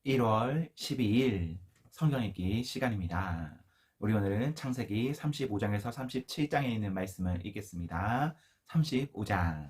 1월 12일 성경 읽기 시간입니다. 우리 오늘은 창세기 35장에서 37장에 있는 말씀을 읽겠습니다. 35장.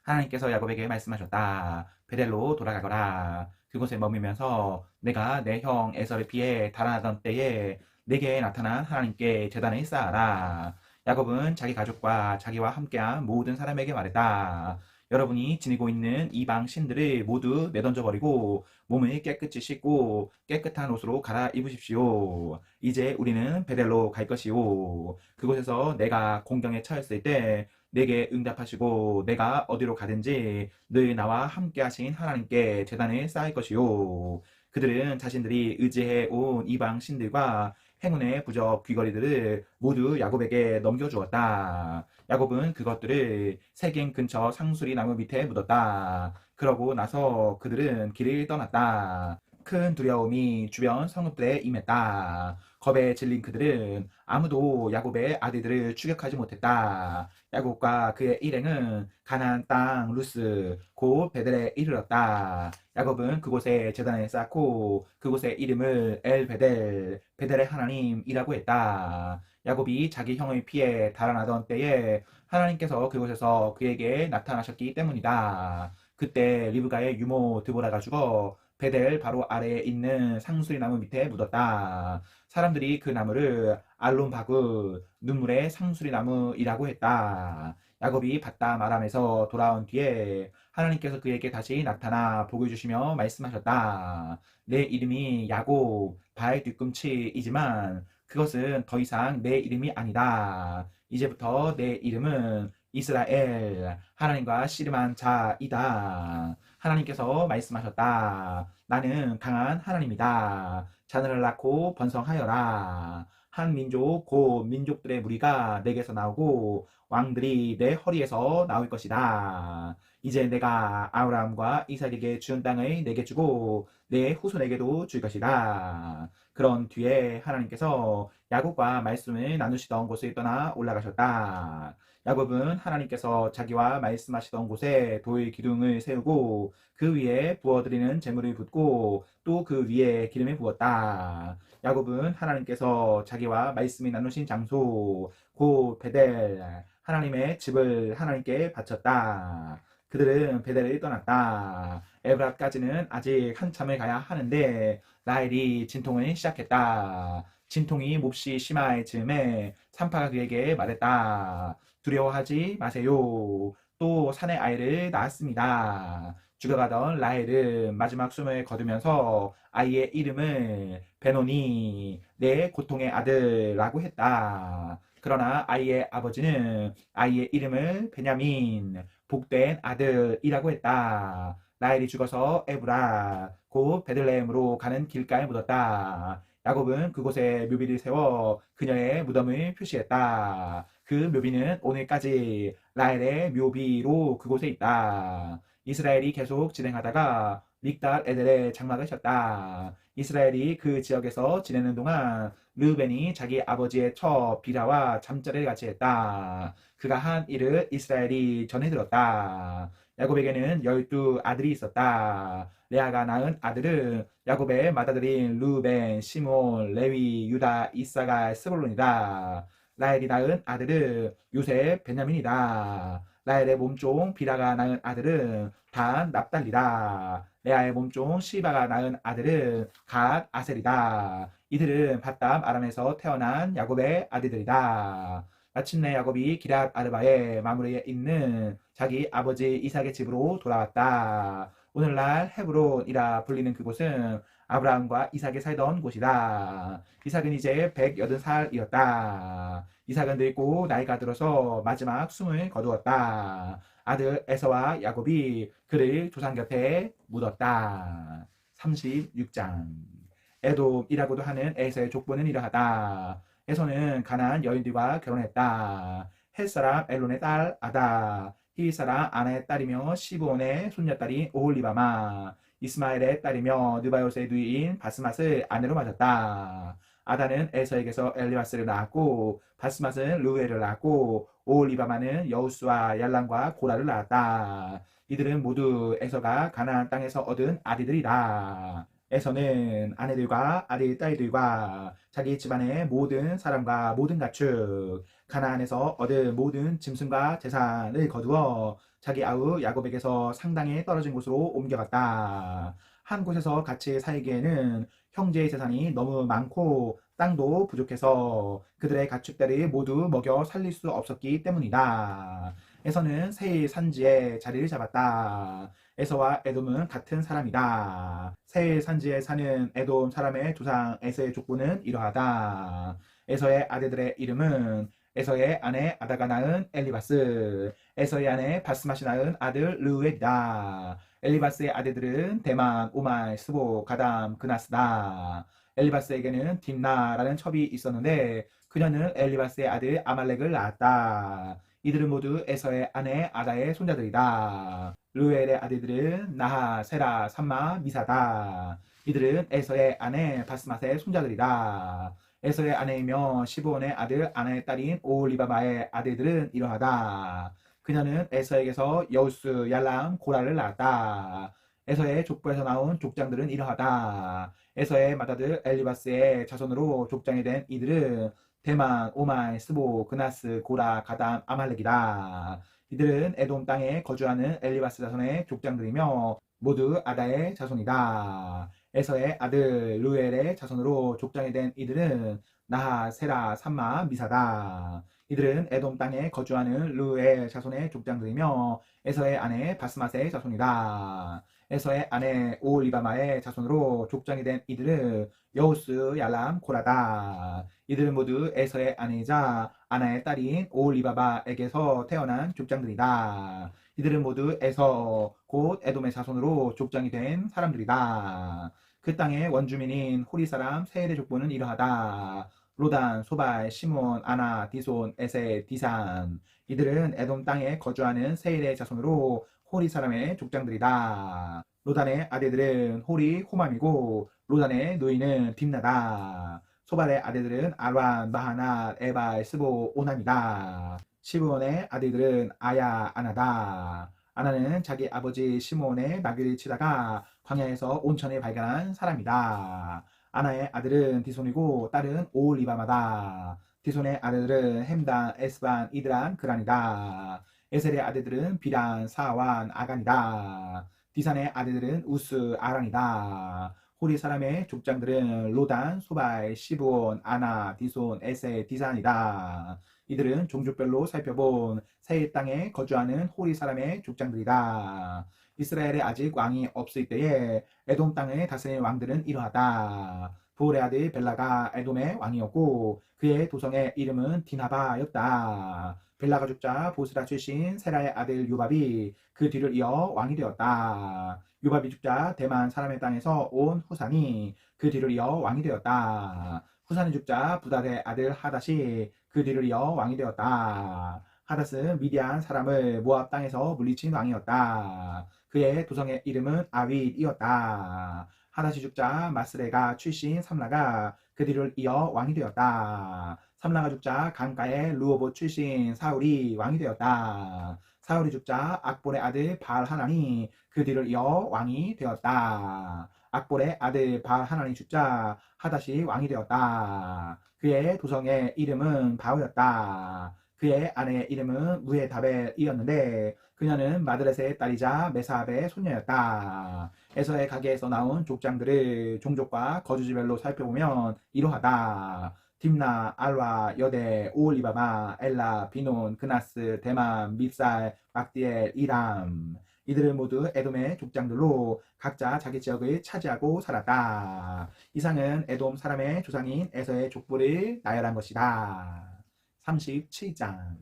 하나님께서 야곱에게 말씀하셨다. 베델로 돌아가거라. 그곳에 머물면서 내가 내 형 에서를 피해 달아나던 때에 내게 나타난 하나님께 제단을 쌓아라. 야곱은 자기 가족과 자기와 함께한 모든 사람에게 말했다. 여러분이 지니고 있는 이방 신들을 모두 내던져버리고 몸을 깨끗이 씻고 깨끗한 옷으로 갈아입으십시오. 이제 우리는 베델로 갈 것이요. 그곳에서 내가 공경에 처했을 때 내게 응답하시고 내가 어디로 가든지 늘 나와 함께 하신 하나님께 제단을 쌓을 것이요. 그들은 자신들이 의지해 온 이방 신들과 행운의 부적 귀걸이들을 모두 야곱에게 넘겨주었다. 야곱은 그것들을 세겜 근처 상수리 나무 밑에 묻었다. 그러고 나서 그들은 길을 떠났다. 큰 두려움이 주변 성읍들에 임했다. 겁에 질린 그들은 아무도 야곱의 아들들을 추격하지 못했다. 야곱과 그의 일행은 가나안 땅 루스 곧 베델에 이르렀다. 야곱은 그곳에 제단을 쌓고 그곳의 이름을 엘 베델, 베델의 하나님이라고 했다. 야곱이 자기 형을 피해 달아나던 때에 하나님께서 그곳에서 그에게 나타나셨기 때문이다. 그때 리브가의 유모 드보라가 죽어 베델 바로 아래에 있는 상수리 나무 밑에 묻었다. 사람들이 그 나무를 알론바그 눈물의 상수리 나무이라고 했다. 야곱이 바다 마람에서 돌아온 뒤에 하나님께서 그에게 다시 나타나 복을 주시며 말씀하셨다. 내 이름이 야곱 발 뒤꿈치이지만 그것은 더 이상 내 이름이 아니다. 이제부터 내 이름은 이스라엘, 하나님과 씨름한 자이다. 하나님께서 말씀하셨다. 나는 강한 하나님이다. 자녀를 낳고 번성하여라. 한 민족 곧 민족들의 무리가 내게서 나오고 왕들이 내 허리에서 나올 것이다. 이제 내가 아브라함과 이삭에게 준 땅을 내게 주고 내 후손에게도 줄 것이다. 그런 뒤에 하나님께서 야곱과 말씀을 나누시던 곳을 떠나 올라가셨다. 야곱은 하나님께서 자기와 말씀하시던 곳에 돌 기둥을 세우고 그 위에 부어드리는 재물을 붓고 또 그 위에 기름을 부었다. 야곱은 하나님께서 자기와 말씀이 나누신 장소 곧 베델 하나님의 집을 하나님께 바쳤다. 그들은 베델을 떠났다. 에브라까지는 아직 한참을 가야 하는데 라헬이 진통을 시작했다. 진통이 몹시 심할 즈음에 산파가 그에게 말했다. 두려워하지 마세요. 또 산의 아이를 낳았습니다. 죽어가던 라헬은 마지막 숨을 거두면서 아이의 이름을 베노니 내 고통의 아들라고 했다. 그러나 아이의 아버지는 아이의 이름을 베냐민 복된 아들이라고 했다. 라헬이 죽어서 에브라 곧 베들레헴으로 가는 길가에 묻었다. 야곱은 그곳에 묘비를 세워 그녀의 무덤을 표시했다. 그 묘비는 오늘까지 라헬의 묘비로 그곳에 있다. 이스라엘이 계속 진행하다가 믹달 에델에 장막을 쳤다. 이스라엘이 그 지역에서 지내는 동안 르우벤이 자기 아버지의 처 비라와 잠자리를 같이 했다. 그가 한 일을 이스라엘이 전해 들었다. 야곱에게는 12 아들이 있었다. 레아가 낳은 아들은 야곱의 맏아들인 르우벤, 시몬, 레위, 유다, 이사갈, 스불론이다. 라헬이 낳은 아들은 요셉, 베냐민이다. 라헬의 몸종 비라가 낳은 아들은 단, 납달리다. 레아의 몸종 시바가 낳은 아들은 갓, 아셀이다. 이들은 바담 아람에서 태어난 야곱의 아들들이다. 마침내 야곱이 기럇 아르바의 마무리에 있는 자기 아버지 이삭의 집으로 돌아왔다. 오늘날 헤브론이라 불리는 그곳은 아브라함과 이삭이 살던 곳이다. 이삭은 이제 180살이었다. 이삭은 늙고 나이가 들어서 마지막 숨을 거두었다. 아들 에서와 야곱이 그를 조상 곁에 묻었다. 36장. 에돔이라고도 하는 에서의 족보는 이러하다. 에서는 가나안 여인들과 결혼했다. 헷 사람 엘론의 딸 아다, 히윗 사람 아나의 딸이며 시브온의 손녀딸인 오홀리바마, 이스마엘의 딸이며 느바요스의 누이인 바스맛을 아내로 맞았다. 아다는 에서에게서 엘리바스를 낳았고 바스맛은 루엘을 낳았고 오홀리바마는 여우스와 얄람과 고라를 낳았다. 이들은 모두 에서가 가나안 땅에서 얻은 아들들이다. 에서는 아내들과 아들, 딸들과 자기 집안의 모든 사람과 모든 가축, 가나안에서 얻은 모든 짐승과 재산을 거두어 자기 아우 야곱에게서 상당히 떨어진 곳으로 옮겨갔다. 한 곳에서 같이 살기에는 형제의 재산이 너무 많고 땅도 부족해서 그들의 가축들을 모두 먹여 살릴 수 없었기 때문이다. 에서는 세일 산지에 자리를 잡았다. 에서와 에돔은 같은 사람이다. 세일 산지에 사는 에돔 사람의 조상 에서의 족보는 이러하다. 에서의 아들들의 이름은 에서의 아내 아다가 낳은 엘리바스, 에서의 아내 바스맛이 낳은 아들 르우엘이다. 엘리바스의 아들들은 대만, 오말, 스보, 가담, 그나스다. 엘리바스에게는 딥나라는 첩이 있었는데 그녀는 엘리바스의 아들 아말렉을 낳았다. 이들은 모두 에서의 아내 아다의 손자들이다. 르우엘의 아들들은 나하, 세라, 삼마, 미사다. 이들은 에서의 아내 바스맛의 손자들이다. 에서의 아내이며 시브온의 아들 아나의 딸인 오홀리바마의 아들들은 이러하다. 그녀는 에서에게서 여우스, 얄람, 고라를 낳았다. 에서의 족보에서 나온 족장들은 이러하다. 에서의 맏아들 엘리바스의 자손으로 족장이 된 이들은 대만, 오말, 스보, 그나스, 고라, 가담, 아말렉이다. 이들은 에돔 땅에 거주하는 엘리바스 자손의 족장들이며 모두 아다의 자손이다. 에서의 아들 루엘의 자손으로 족장이 된 이들은 나하, 세라, 삼마, 미사다. 이들은 에돔 땅에 거주하는 루엘 자손의 족장들이며 에서의 아내 바스맛의 자손이다. 에서의 아내 오올리바마의 자손으로 족장이 된 이들은 여우스, 얄람, 고라다. 이들은 모두 에서의 아내이자 아나의 딸인 오올리바바에게서 태어난 족장들이다. 이들은 모두 에서 곧 에돔의 자손으로 족장이 된 사람들이다. 그 땅의 원주민인 호리 사람 세일의 족보는 이러하다. 로단, 소발, 시몬, 아나, 디손, 에세, 디산. 이들은 에돔 땅에 거주하는 세일의 자손으로 호리 사람의 족장들이다. 로단의 아들들은 호리, 호맘이고 로단의 노인은 딥나다. 소발의 아들들은 아란, 마하나, 에발, 스보, 오남이다. 시브온의 아들들은 아야, 아나다. 아나는 자기 아버지 시므온의 나귀를 치다가 광야에서 온천을 발견한 사람이다. 아나의 아들은 디손이고 딸은 오올리바마다. 디손의 아들들은 햄단, 에스반, 이드란, 그란이다. 에셀의 아들들은 비란, 사완, 아간이다. 디산의 아들들은 우스, 아랑이다. 호리 사람의 족장들은 로단, 소발, 시브온, 아나, 디손, 에세, 디산이다. 이들은 종족별로 살펴본 세일 땅에 거주하는 호리 사람의 족장들이다. 이스라엘에 아직 왕이 없을 때에 에돔 땅을 다스린 왕들은 이러하다. 부올의 아들 벨라가 에돔의 왕이었고 그의 도성의 이름은 디나바였다. 벨라가 죽자 보스라 출신 세라의 아들 요밥이 그 뒤를 이어 왕이 되었다. 요밥이 죽자 대만 사람의 땅에서 온 후산이 그 뒤를 이어 왕이 되었다. 후산이 죽자 부닷의 아들 하닷이 그 뒤를 이어 왕이 되었다. 하닷은 미디안 사람을 모압 땅에서 물리친 왕이었다. 그의 도성의 이름은 아윗이었다. 하닷이 죽자 마스레가 출신 삼라가 그 뒤를 이어 왕이 되었다. 삼라가 죽자 강가의 루오봇 출신 사울이 왕이 되었다. 사울이 죽자 악볼의 아들 바알하난이 그 뒤를 이어 왕이 되었다. 악볼의 아들 바알하난이 죽자 하닷이 왕이 되었다. 그의 도성의 이름은 바우였다. 그의 아내의 이름은 무헤다벨이었는데 그녀는 마드렛의 딸이자 메사압의 손녀였다. 에서의 가게에서 나온 족장들을 종족과 거주지별로 살펴보면 이러하다. 딥나, 알와, 여대, 오올리바마, 엘라, 비논, 그나스, 대만, 밉살, 막디엘, 이람. 이들은 모두 에돔의 족장들로 각자 자기 지역을 차지하고 살았다. 이상은 에돔 사람의 조상인 에서의 족보를 나열한 것이다. 37장.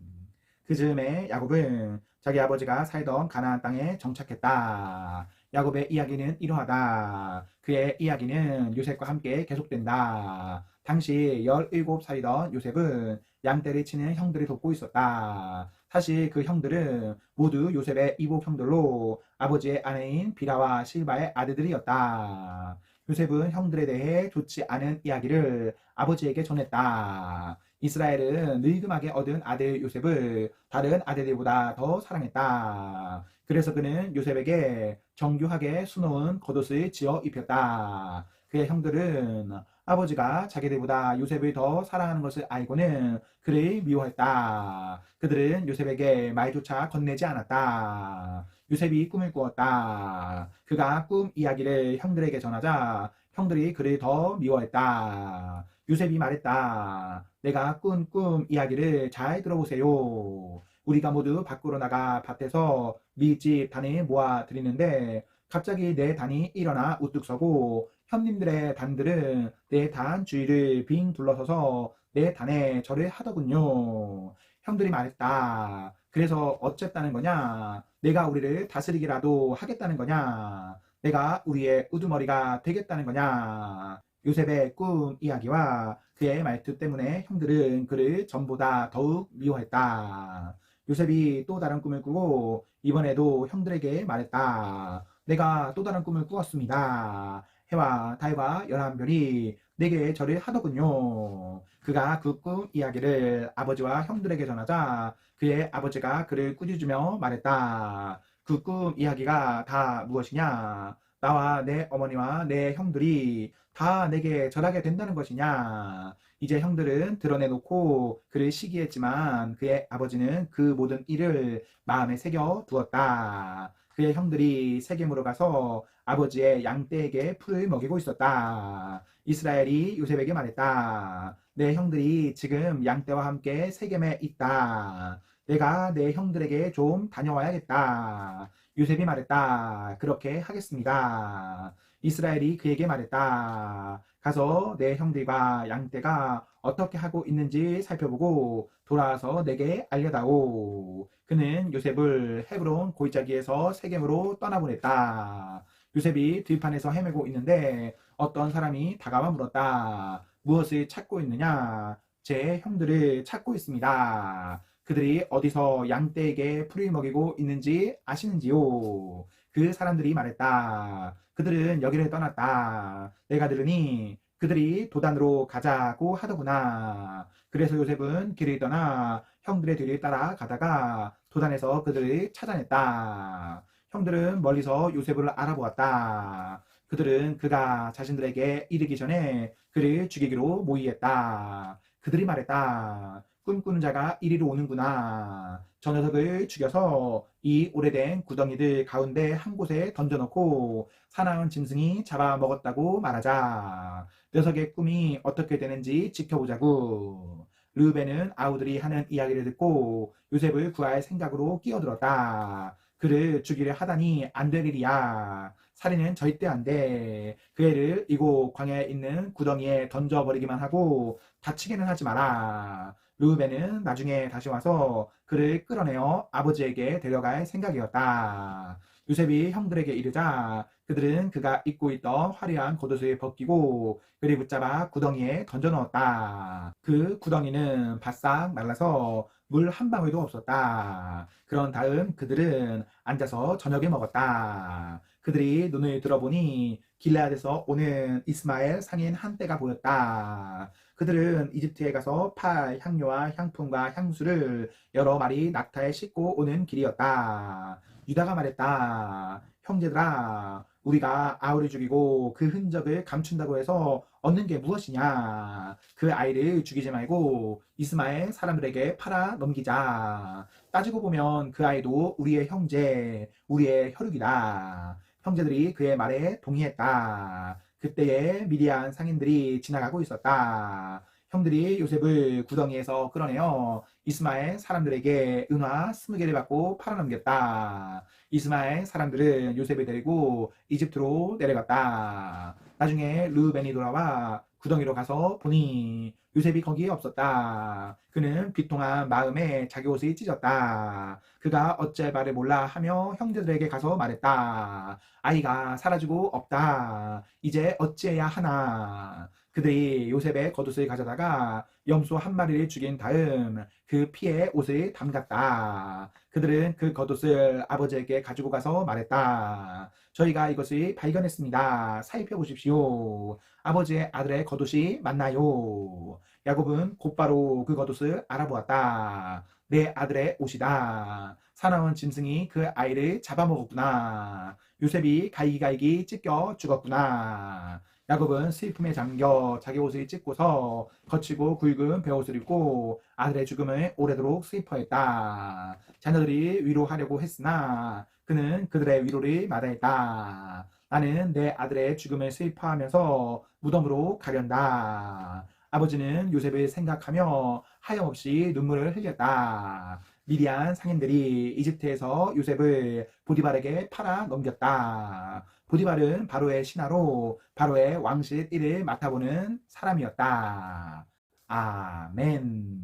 그 즈음에 야곱은 자기 아버지가 살던 가나안 땅에 정착했다. 야곱의 이야기는 이러하다. 그의 이야기는 요셉과 함께 계속된다. 당시 17살이던 요셉은 양떼를 치는 형들을 돕고 있었다. 사실 그 형들은 모두 요셉의 이복 형들로 아버지의 아내인 비라와 실바의 아들들이었다. 요셉은 형들에 대해 좋지 않은 이야기를 아버지에게 전했다. 이스라엘은 늙음하게 얻은 아들 요셉을 다른 아들들보다 더 사랑했다. 그래서 그는 요셉에게 정교하게 수놓은 겉옷을 지어 입혔다. 그의 형들은 아버지가 자기들보다 요셉을 더 사랑하는 것을 알고는 그를 미워했다. 그들은 요셉에게 말조차 건네지 않았다. 요셉이 꿈을 꾸었다. 그가 꿈 이야기를 형들에게 전하자 형들이 그를 더 미워했다. 요셉이 말했다. 내가 꾼 꿈 이야기를 잘 들어보세요. 우리가 모두 밖으로 나가 밭에서 밀집 단을 모아 드리는데 갑자기 내 단이 일어나 우뚝 서고 형님들의 단들은 내 단 주위를 빙 둘러서서 내 단에 절을 하더군요. 형들이 말했다. 그래서 어쨌다는 거냐? 내가 우리를 다스리기라도 하겠다는 거냐? 내가 우리의 우두머리가 되겠다는 거냐? 요셉의 꿈 이야기와 그의 말투 때문에 형들은 그를 전보다 더욱 미워했다. 요셉이 또 다른 꿈을 꾸고 이번에도 형들에게 말했다. 내가 또 다른 꿈을 꾸었습니다. 해와 달과 11별이 내게 절을 하더군요. 그가 그 꿈 이야기를 아버지와 형들에게 전하자 그의 아버지가 그를 꾸짖으며 말했다. 그 꿈 이야기가 다 무엇이냐? 나와 내 어머니와 내 형들이 다 내게 절하게 된다는 것이냐? 이제 형들은 드러내놓고 그를 시기했지만 그의 아버지는 그 모든 일을 마음에 새겨 두었다. 그의 형들이 세겜으로 가서 아버지의 양떼에게 풀을 먹이고 있었다. 이스라엘이 요셉에게 말했다. 내 형들이 지금 양떼와 함께 세겜에 있다. 내가 내 형들에게 좀 다녀와야겠다. 요셉이 말했다. 그렇게 하겠습니다. 이스라엘이 그에게 말했다. 가서 내 형들과 양떼가 어떻게 하고 있는지 살펴보고 돌아와서 내게 알려다오. 그는 요셉을 헤브론 골짜기에서 세겜으로 떠나보냈다. 요셉이 들판에서 헤매고 있는데 어떤 사람이 다가와 물었다. 무엇을 찾고 있느냐? 제 형들을 찾고 있습니다. 그들이 어디서 양떼에게 풀을 먹이고 있는지 아시는지요? 그 사람들이 말했다. 그들은 여기를 떠났다. 내가 들으니 그들이 도단으로 가자고 하더구나. 그래서 요셉은 길을 떠나 형들의 뒤를 따라 가다가 도단에서 그들을 찾아냈다. 형들은 멀리서 요셉을 알아보았다. 그들은 그가 자신들에게 이르기 전에 그를 죽이기로 모의했다. 그들이 말했다. 꿈꾸는 자가 이리로 오는구나. 저 녀석을 죽여서 이 오래된 구덩이들 가운데 한 곳에 던져놓고 사나운 짐승이 잡아먹었다고 말하자. 녀석의 꿈이 어떻게 되는지 지켜보자고. 르우벤은 아우들이 하는 이야기를 듣고 요셉을 구할 생각으로 끼어들었다. 그를 죽이려 하다니 안 될 일이야. 살인은 절대 안 돼. 그 애를 이곳 광야에 있는 구덩이에 던져버리기만 하고 다치게는 하지 마라. 르우벤은 나중에 다시 와서 그를 끌어내어 아버지에게 데려갈 생각이었다. 요셉이 형들에게 이르자 그들은 그가 입고 있던 화려한 겉옷을 벗기고 그를 붙잡아 구덩이에 던져 넣었다. 그 구덩이는 바싹 말라서 물 한 방울도 없었다. 그런 다음 그들은 앉아서 저녁을 먹었다. 그들이 눈을 들어보니 길라앗에서 오는 이스마엘 상인 한 떼가 보였다. 그들은 이집트에 가서 팔, 향료와 향품과 향수를 여러 마리 낙타에 싣고 오는 길이었다. 유다가 말했다. 형제들아, 우리가 아우를 죽이고 그 흔적을 감춘다고 해서 얻는 게 무엇이냐? 그 아이를 죽이지 말고 이스마엘 사람들에게 팔아 넘기자. 따지고 보면 그 아이도 우리의 형제, 우리의 혈육이다. 형제들이 그의 말에 동의했다. 그때에 미디안 상인들이 지나가고 있었다. 형들이 요셉을 구덩이에서 끌어내어 이스마엘 사람들에게 은화 20개를 받고 팔아넘겼다. 이스마엘 사람들은 요셉을 데리고 이집트로 내려갔다. 나중에 르우벤이 돌아와 구덩이로 가서 보니 요셉이 거기에 없었다. 그는 비통한 마음에 자기 옷을 찢었다. 그가 어찌할 바를 몰라 하며 형제들에게 가서 말했다. 아이가 사라지고 없다. 이제 어찌해야 하나. 그들이 요셉의 겉옷을 가져다가 염소 한 마리를 죽인 다음 그 피에 옷을 담갔다. 그들은 그 겉옷을 아버지에게 가지고 가서 말했다. 저희가 이것을 발견했습니다. 살펴보십시오. 아버지의 아들의 겉옷이 맞나요? 야곱은 곧바로 그 겉옷을 알아보았다. 내 아들의 옷이다. 사나운 짐승이 그 아이를 잡아먹었구나. 요셉이 갈기갈기 찢겨 죽었구나. 야곱은 슬픔에 잠겨 자기 옷을 찢고서 거치고 굵은 베옷을 입고 아들의 죽음을 오래도록 슬퍼했다. 자녀들이 위로하려고 했으나 그는 그들의 위로를 마다했다. 나는 내 아들의 죽음을 슬퍼하면서 무덤으로 가련다. 아버지는 요셉을 생각하며 하염없이 눈물을 흘렸다. 미디안 상인들이 이집트에서 요셉을 보디발에게 팔아 넘겼다. 보디발은 바로의 신하로 바로의 왕실 일을 맡아보는 사람이었다. 아멘.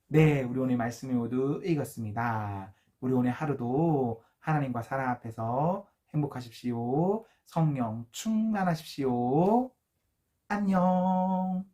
네, 우리 오늘 말씀을 모두 읽었습니다. 우리 오늘 하루도 하나님과 사랑 앞에서 행복하십시오. 성령 충만하십시오. 안녕.